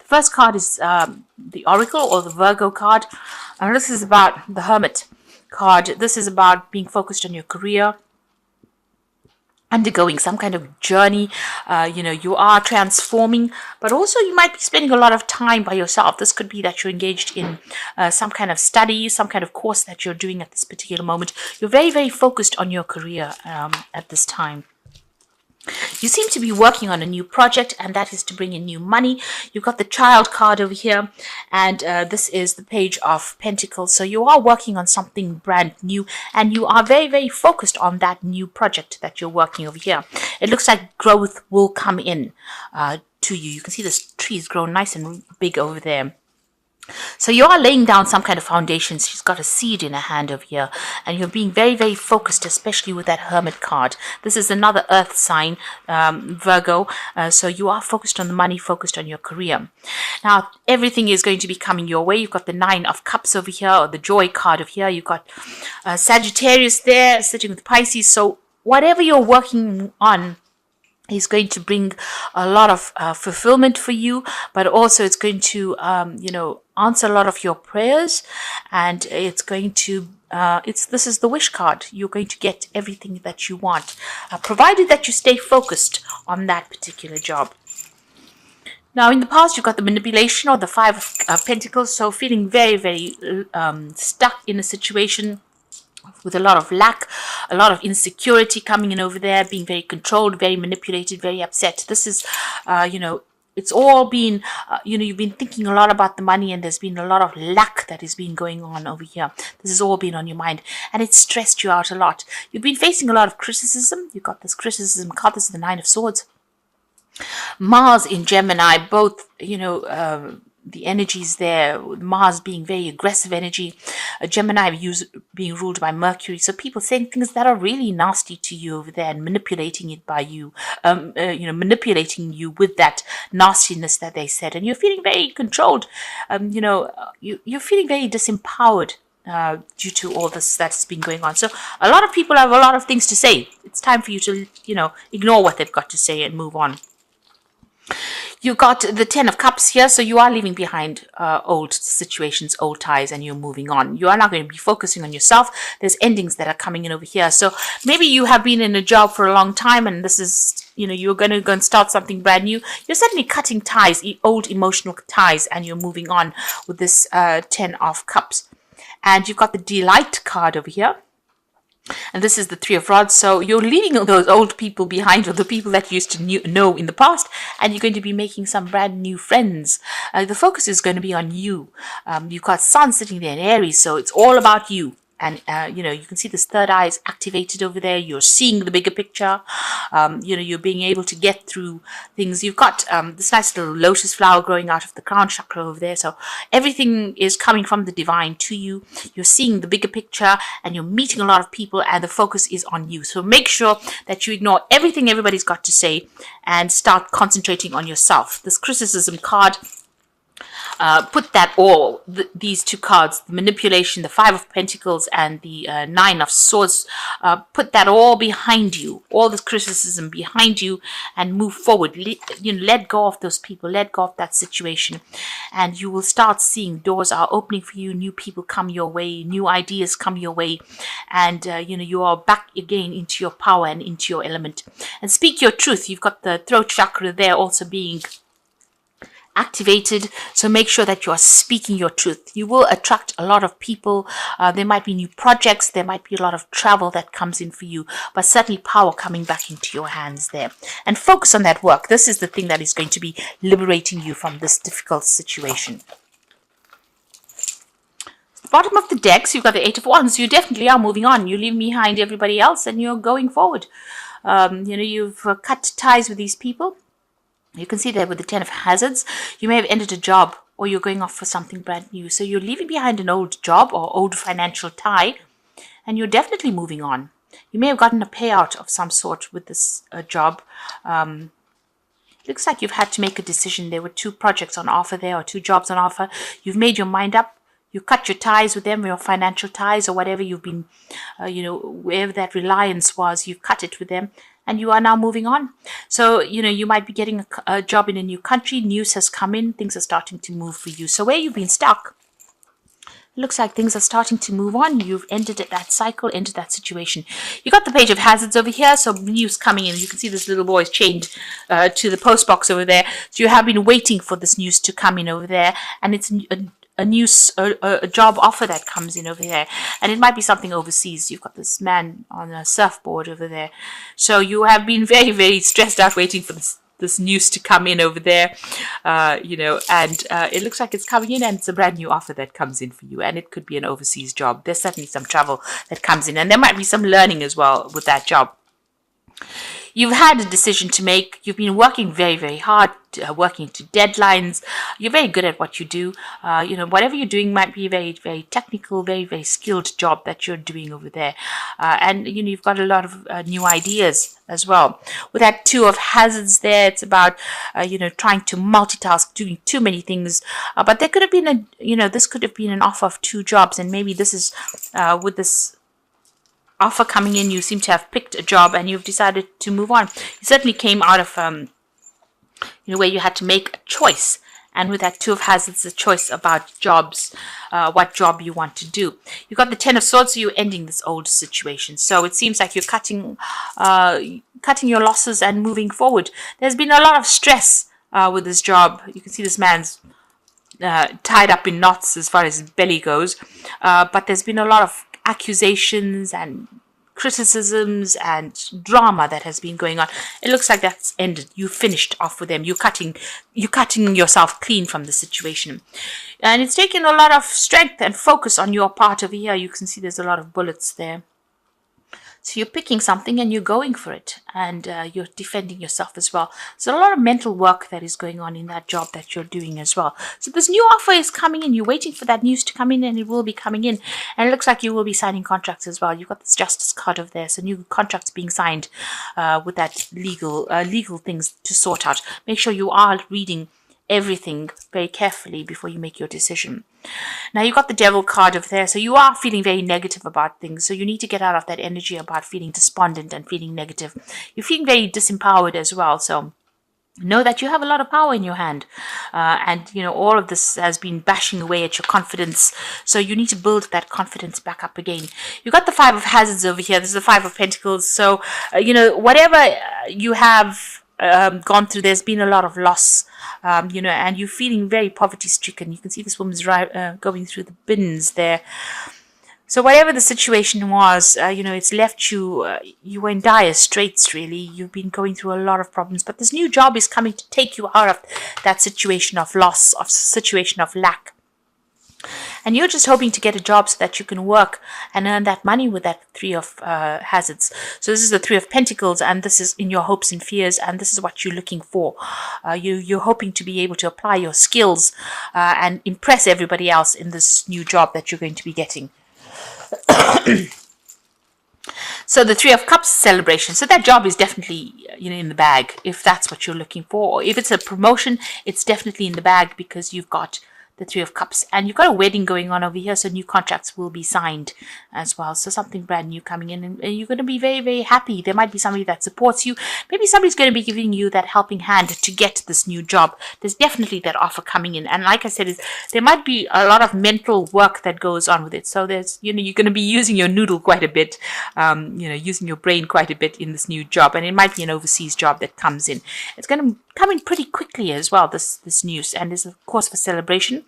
The first card is the Oracle or the Virgo card. And this is about the Hermit card. This is about being focused on your career, undergoing some kind of journey. You are transforming, but also you might be spending a lot of time by yourself. This could be that you're engaged in some kind of study, some kind of course that you're doing at this particular moment. You're very, very focused on your career at this time. You seem to be working on a new project, and that is to bring in new money. You've got the Child card over here, and this is the Page of Pentacles. So you are working on something brand new, and you are very, very focused on that new project that you're working over here. It looks like growth will come in to you. You can see this tree is grown nice and big over there. So you are laying down some kind of foundation. She's got a seed in her hand over here, and you're being very, very focused, especially with that Hermit card. This is another earth sign, Virgo. So you are focused on the money, focused on your career. Now, everything is going to be coming your way. You've got the Nine of Cups over here, or the Joy card over here. You've got Sagittarius there sitting with Pisces. So whatever you're working on is going to bring a lot of fulfillment for you, but also it's going to, answer a lot of your prayers, and it's going to, this is the wish card. You're going to get everything that you want, provided that you stay focused on that particular job. Now, in the past, you've got the manipulation or the Five of Pentacles, so feeling very, very stuck in a situation with a lot of lack, a lot of insecurity coming in over there, being very controlled, very manipulated, very upset. This is, it's all been, you've been thinking a lot about the money, and there's been a lot of lack that has been going on over here. This has all been on your mind, and it's stressed you out a lot. You've been facing a lot of criticism. You've got this criticism card. This is the Nine of Swords. Mars in Gemini, both, the energies there, Mars being very aggressive energy, Gemini being ruled by Mercury. So people saying things that are really nasty to you over there and manipulating it by you, manipulating you with that nastiness that they said. And you're feeling very controlled. You're feeling very disempowered due to all this that's been going on. So a lot of people have a lot of things to say. It's time for you to, ignore what they've got to say and move on. You've got the Ten of Cups here, so you are leaving behind old situations, old ties, and you're moving on. You are not going to be focusing on yourself. There's endings that are coming in over here. So maybe you have been in a job for a long time, and this is, you're going to go and start something brand new. You're suddenly cutting ties, old emotional ties, and you're moving on with this Ten of Cups. And you've got the Delight card over here. And this is the Three of Rods. So you're leaving those old people behind, or the people that you used to know in the past, and you're going to be making some brand new friends. The focus is going to be on you. You've got Sun sitting there in Aries, so it's all about you. And, you can see this third eye is activated over there. You're seeing the bigger picture. You're being able to get through things. You've got this nice little lotus flower growing out of the crown chakra over there. So everything is coming from the divine to you. You're seeing the bigger picture, and you're meeting a lot of people, and the focus is on you. So make sure that you ignore everything everybody's got to say and start concentrating on yourself. This criticism card, put that all, these two cards, the manipulation, the Five of Pentacles, and the Nine of Swords, put that all behind you, all this criticism behind you, and move forward. Let go of those people, let go of that situation, and you will start seeing doors are opening for you, new people come your way, new ideas come your way, and you are back again into your power and into your element. And speak your truth. You've got the throat chakra there also being activated, so make sure that you are speaking your truth. You will attract a lot of people. There might be new projects, there might be a lot of travel that comes in for you, but certainly power coming back into your hands there. And focus on that work. This is the thing that is going to be liberating you from this difficult situation. The bottom of the decks, you've got the Eight of Wands. You definitely are moving on. You leave behind everybody else, and you're going forward. You've cut ties with these people. You can see there with the Ten of Hazards, you may have ended a job, or you're going off for something brand new. So you're leaving behind an old job or old financial tie, and you're definitely moving on. You may have gotten a payout of some sort with this job. Looks like you've had to make a decision. There were two projects on offer there, or two jobs on offer. You've made your mind up. You cut your ties with them, your financial ties, or whatever you've been, wherever that reliance was, you've cut it with them. and you are now moving on. So, you might be getting a job in a new country. News has come in. Things are starting to move for you. So where you've been stuck, it looks like things are starting to move on. You've ended that cycle, ended that situation. You got the page of hazards over here. So news coming in. You can see this little boy is chained to the post box over there. So you have been waiting for this news to come in over there. And it's a job offer that comes in over there, and it might be something overseas. You've got this man on a surfboard over there, so you have been very, very stressed out waiting for this news to come in over there, and it looks like it's coming in, and it's a brand new offer that comes in for you, and it could be an overseas job. There's certainly some travel that comes in, and there might be some learning as well with that job. You've had a decision to make. You've been working very, very hard, working to deadlines. You're very good at what you do. Whatever you're doing might be a very, very technical, very, very skilled job that you're doing over there. And you've got a lot of new ideas as well. With that 2 of hazards there, it's about, trying to multitask, doing too many things. But there could have been this could have been an offer of 2 jobs. And maybe this is, with this offer coming in, you seem to have picked a job and you've decided to move on. You certainly came out of where you had to make a choice, and with that 2 of hazards, a choice about jobs, what job you want to do. You've got the 10 of swords, so you're ending this old situation. So it seems like you're cutting your losses and moving forward. There's been a lot of stress with this job. You can see this man's tied up in knots as far as his belly goes, but there's been a lot of accusations and criticisms and drama that has been going on. It looks like that's ended. You finished off with them. You're cutting yourself clean from the situation, and it's taken a lot of strength and focus on your part over here. You can see there's a lot of bullets there. So you're picking something and you're going for it, and you're defending yourself as well. So a lot of mental work that is going on in that job that you're doing as well. So this new offer is coming in. You're waiting for that news to come in, and it will be coming in. And it looks like you will be signing contracts as well. You've got this justice card over there. So new contracts being signed with that legal things to sort out. Make sure you are reading everything very carefully before you make your decision. Now you've got the devil card over there, so you are feeling very negative about things. So you need to get out of that energy about feeling despondent and feeling negative. You're feeling very disempowered as well. So know that you have a lot of power in your hand, and all of this has been bashing away at your confidence. So you need to build that confidence back up again. You've got the 5 of hazards over here. This is the 5 of pentacles. So whatever you have gone through, there's been a lot of loss, and you're feeling very poverty stricken. You can see this woman's going through the bins there. So whatever the situation was, it's left you, you were in dire straits, really. You've been going through a lot of problems, but this new job is coming to take you out of that situation of loss, of situation of lack. And you're just hoping to get a job so that you can work and earn that money with that 3 of hazards. So this is the 3 of pentacles, and this is in your hopes and fears, and this is what you're looking for. You're hoping to be able to apply your skills and impress everybody else in this new job that you're going to be getting. So the 3 of cups, celebration. So that job is definitely in the bag, if that's what you're looking for. Or if it's a promotion, it's definitely in the bag because you've got the 3 of cups, and you've got a wedding going on over here, so new contracts will be signed as well. So something brand new coming in, and you're going to be very, very happy. There might be somebody that supports you. Maybe somebody's going to be giving you that helping hand to get this new job. There's definitely that offer coming in, and like I said, there might be a lot of mental work that goes on with it. So there's you're going to be using your noodle quite a bit, using your brain quite a bit in this new job, and it might be an overseas job that comes in. It's going to come in pretty quickly as well, this news, and is of course for celebration.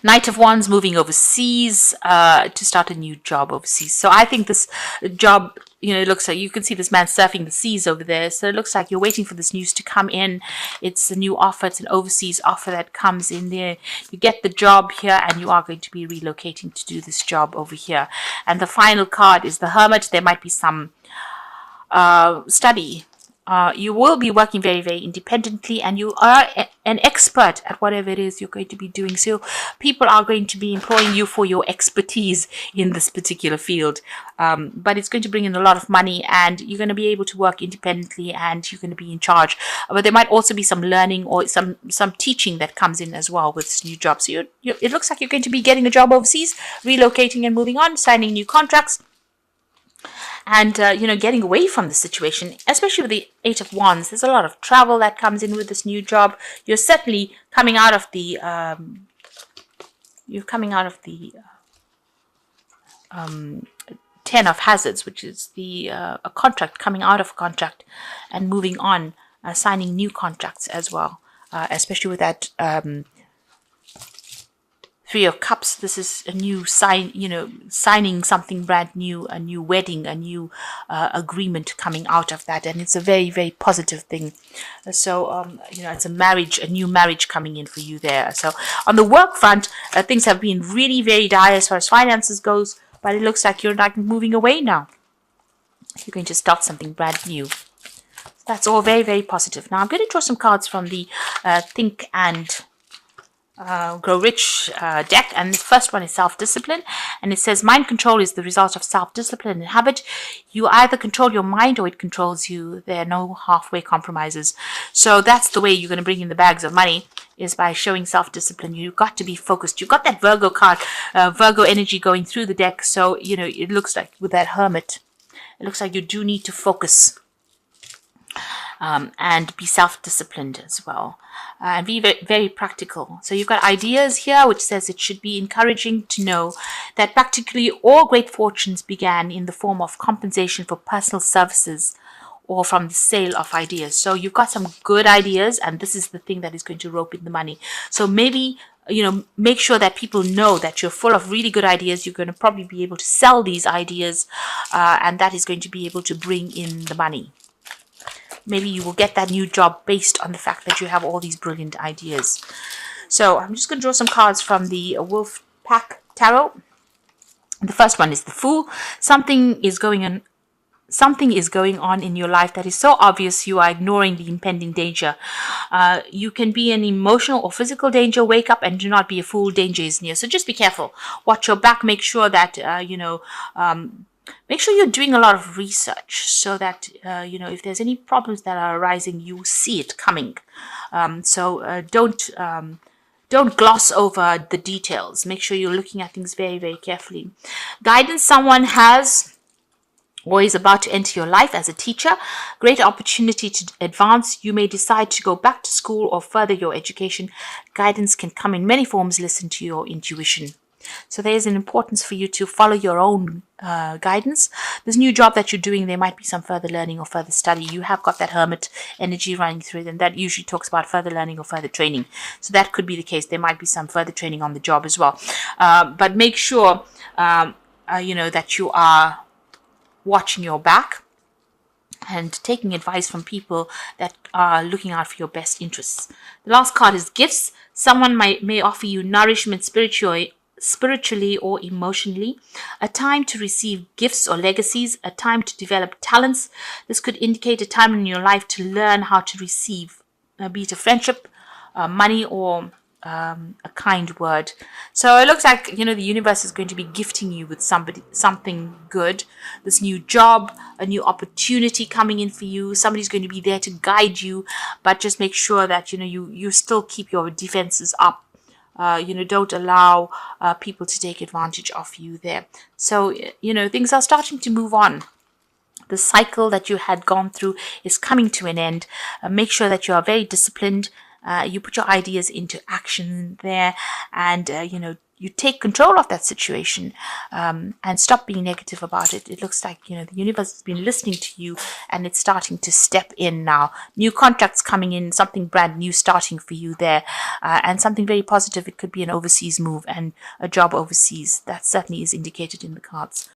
Knight of Wands, moving overseas to start a new job overseas. So I think this job, it looks like you can see this man surfing the seas over there. So it looks like you're waiting for this news to come in. It's a new offer. It's an overseas offer that comes in there. You get the job here, and you are going to be relocating to do this job over here. And the final card is the Hermit. There might be some study. You will be working very, very independently, and you are an expert at whatever it is you're going to be doing. So people are going to be employing you for your expertise in this particular field. But it's going to bring in a lot of money, and you're going to be able to work independently, and you're going to be in charge. But there might also be some learning or some teaching that comes in as well with this new job. So it looks like you're going to be getting a job overseas, relocating and moving on, signing new contracts. and getting away from the situation, especially with the Eight of Wands. There's a lot of travel that comes in with this new job. You're certainly coming out of the Ten of Hazards, which is a contract, coming out of a contract and moving on, signing new contracts as well, especially with that Three of Cups. This is a new signing something brand new, a new wedding, a new agreement coming out of that. And it's a very, very positive thing. So, it's a new marriage coming in for you there. So on the work front, things have been really very dire as far as finances goes, but it looks like you're like moving away now. You're going to start something brand new. That's all very, very positive. Now I'm going to draw some cards from the Think and Grow Rich deck, and the first one is self-discipline, and it says mind control is the result of self-discipline and habit. You either control your mind or it controls you. There are no halfway compromises. So that's the way you're going to bring in the bags of money, is by showing self-discipline. You've got to be focused. You've got that Virgo card, Virgo energy going through the deck. So it looks like with that Hermit, it looks like you do need to focus and be self-disciplined as well, and be very, very practical. So you've got ideas here, which says it should be encouraging to know that practically all great fortunes began in the form of compensation for personal services or from the sale of ideas. So you've got some good ideas, and this is the thing that is going to rope in the money. So maybe make sure that people know that you're full of really good ideas. You're going to probably be able to sell these ideas, and that is going to be able to bring in the money. Maybe you will get that new job based on the fact that you have all these brilliant ideas. So I'm just going to draw some cards from the Wolf Pack Tarot. The first one is the Fool. Something is going on in your life that is so obvious you are ignoring the impending danger. You can be in emotional or physical danger. Wake up and do not be a fool. Danger is near. So just be careful. Watch your back. Make sure that make sure you're doing a lot of research, so that if there's any problems that are arising, you see it coming. So don't gloss over the details. Make sure you're looking at things very, very carefully. Guidance someone has or is about to enter your life as a teacher. Great opportunity to advance. You may decide to go back to school or further your education. Guidance can come in many forms. Listen to your intuition. So there is an importance for you to follow your own guidance. This new job that you're doing, there might be some further learning or further study. You have got that Hermit energy running through it, and that usually talks about further learning or further training. So that could be the case. There might be some further training on the job as well. But make sure, that you are watching your back and taking advice from people that are looking out for your best interests. The last card is Gifts. Someone may offer you nourishment spiritually or emotionally, a time to receive gifts or legacies, a time to develop talents. This could indicate a time in your life to learn how to receive, be it a friendship, money, or a kind word. So it looks like the universe is going to be gifting you with something good. This new job, a new opportunity coming in for you. Somebody's going to be there to guide you, but just make sure that you still keep your defenses up. Don't allow people to take advantage of you there. So, things are starting to move on. The cycle that you had gone through is coming to an end. Make sure that you are very disciplined. You put your ideas into action there, and, you take control of that situation, and stop being negative about it. It looks like, the universe has been listening to you, and it's starting to step in now. New contracts coming in, something brand new starting for you there, and something very positive. It could be an overseas move and a job overseas. That certainly is indicated in the cards.